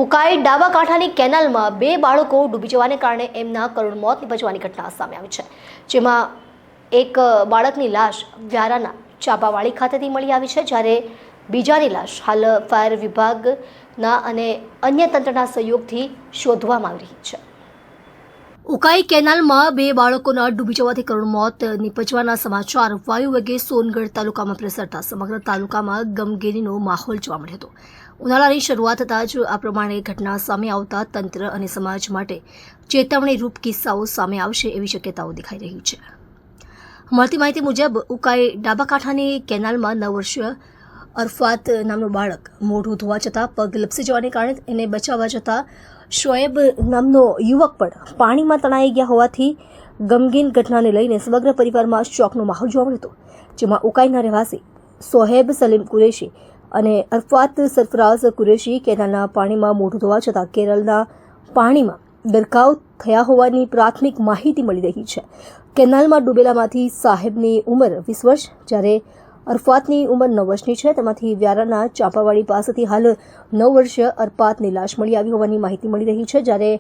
ઉકાઈ ડાબા કાંઠાની કેનાલમાં બે બાળકો ડૂબી જવાને કારણે એમના કરુણ મોત નિપજવાની ઘટના સામે આવી છે, જેમાં એક બાળકની લાશ વ્યારાના ચાપાવાડી ખાતેથી મળી આવી છે, જ્યારે બીજાની લાશ હાલ ફાયર વિભાગના અને અન્ય તંત્રના સહયોગથી શોધવામાં આવી રહી છે। ઉકાઈ કેનાલમાં બે બાળકોના ડૂબી જવાથી કરુણ મોત નિપજવાના સમાચાર વાયુ વેગે સોનગઢ તાલુકામાં પ્રસરતા સમગ્ર તાલુકામાં ગમગીનીનો માહોલ જોવા મળ્યો હતો। ઉનાળાની શરૂઆત થતાં જ આ પ્રમાણે ઘટના સામે આવતા તંત્ર અને સમાજ માટે ચેતવણીરૂપ કિસ્સાઓ સામે આવશે એવી શક્યતાઓ દેખાઈ રહી છે। મળતી માહિતી મુજબ ઉકાઈ ડાબા કાંઠાની કેનાલમાં 9 વર્ષીય અરફાત નામનું બાળક મોઢું ધોવા જતાં પગ લપસી જવાને કારણે એને બચાવવા જતાં શોએબ નામનો યુવક પણ પાણીમાં તણાઈ ગયા હોવાથી ગમગીન ઘટનાને લઈને સમગ્ર પરિવારમાં શોકનો માહોલ જોવા મળ્યો હતો, જેમાં ઉકાઈના રહેવાસી સોહેબ સલીમ કુરેશી અને અરફાત સરફરાઝ કુરેશી કેનાલના પાણીમાં મોઢું ધોવા જતાં કેરળના પાણીમાં ગરકાવ થયા હોવાની પ્રાથમિક માહિતી મળી રહી છે। કેનાલમાં ડૂબેલામાંથી સાહેબની ઉંમર 20 વર્ષ, જ્યારે અરફાતની ઉંમર 9 વર્ષની છે। તેમાંથી વ્યારાના ચાપાવાડી પાસેથી હાલ 9 વર્ષીય અરફાતની લાશ મળી આવી હોવાની માહિતી મળી રહી છે, જ્યારે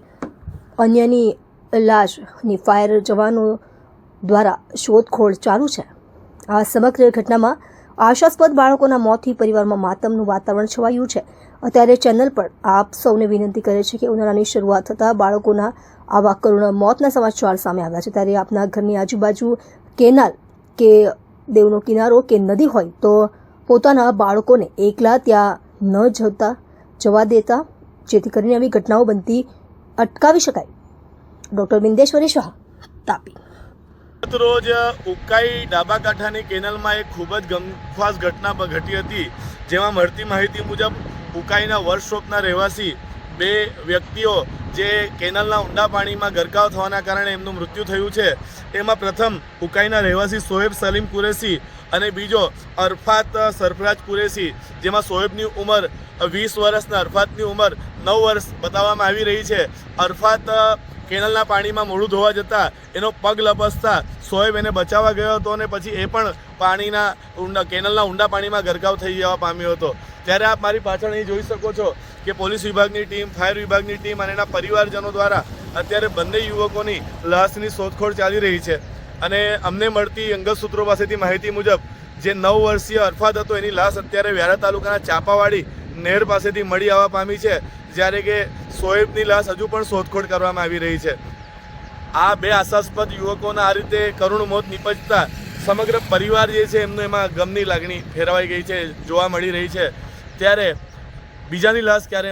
અન્યની લાશની ફાયર જવાનો દ્વારા શોધખોળ ચાલુ છે। આ સમગ્ર ઘટનામાં આશાસ્પદ બાળકોના મોતથી પરિવારમાં માતમનું વાતાવરણ છવાયું છે। અત્યારે ચેનલ પર આપ સૌને વિનંતી કરે છે કે ઉનાળાની શરૂઆત થતાં બાળકોના આવા કરુણ મોતના સમાચાર સામે આવ્યા છે, ત્યારે આપના ઘરની આજુબાજુ કેનાલ કે દેવનો કિનારો કે નદી હોય તો પોતાના બાળકોને એકલા ત્યાં ન જવા દેતા, જેથી કરીને આવી ઘટનાઓ બનતી અટકાવી શકાય। ડૉક્ટર બિંદેશ્વરી શાહ, તાપી। રોજ ઉકાઈ ડાબા કાંઠાની કેનાલમાં એક ખૂબ જ ગમખ્વાર ઘટના ઘટી હતી, જેમાં મળતી માહિતી મુજબ ઉકાઈના વર્કશોપના રહેવાસી બે વ્યક્તિઓ જે કેનાલના ઊંડા પાણીમાં ગરકાવ થવાના કારણે એમનું મૃત્યુ થયું છે। એમાં પ્રથમ ઉકાઈના રહેવાસી સોહેબ સલીમ કુરેશી અને બીજો અરફાત સરફરાજ કુરેશી, જેમાં સોહેબની ઉંમર 20 વર્ષ અને અરફાતની ઉંમર 9 વર્ષ બતાવવામાં આવી રહી છે। અરફાત કેનાલના પાણીમાં મોઢું ધોવા જતાં એનો પગ લપસતા સોહેબ એને બચાવવા ગયો હતો અને પછી એ પણ કેનાલના ઊંડા પાણીમાં ગરકાવ થઈ જવા પામ્યો હતો। ત્યારે આપ મારી પાછળ અહીં જોઈ શકો છો કે પોલીસ વિભાગની ટીમ, ફાયર વિભાગની ટીમ અને એના પરિવારજનો દ્વારા અત્યારે બંને યુવકોની લાશની શોધખોળ ચાલી રહી છે। અને અમને મળતી અંગત સૂત્રો પાસેથી માહિતી મુજબ જે 9 વર્ષીય અરફાત હતો એની લાશ અત્યારે વ્યારા તાલુકાના ચાપાવાડી નહેર પાસેથી મળી આવવા પામી છે, જ્યારે કે સોએબની લાશ હજુ પણ શોધખોળ કરવામાં આવી રહી છે। આ બે આશાસ્પદ યુવકોના આ રીતે કરુણ મોત નિપજતા સમગ્ર પરિવાર જે છે એમનું એમાં ગમની લાગણી ફેરવાઈ ગઈ છે, જોવા મળી રહી છે। ત્યારે બીજાની લાશ ક્યારે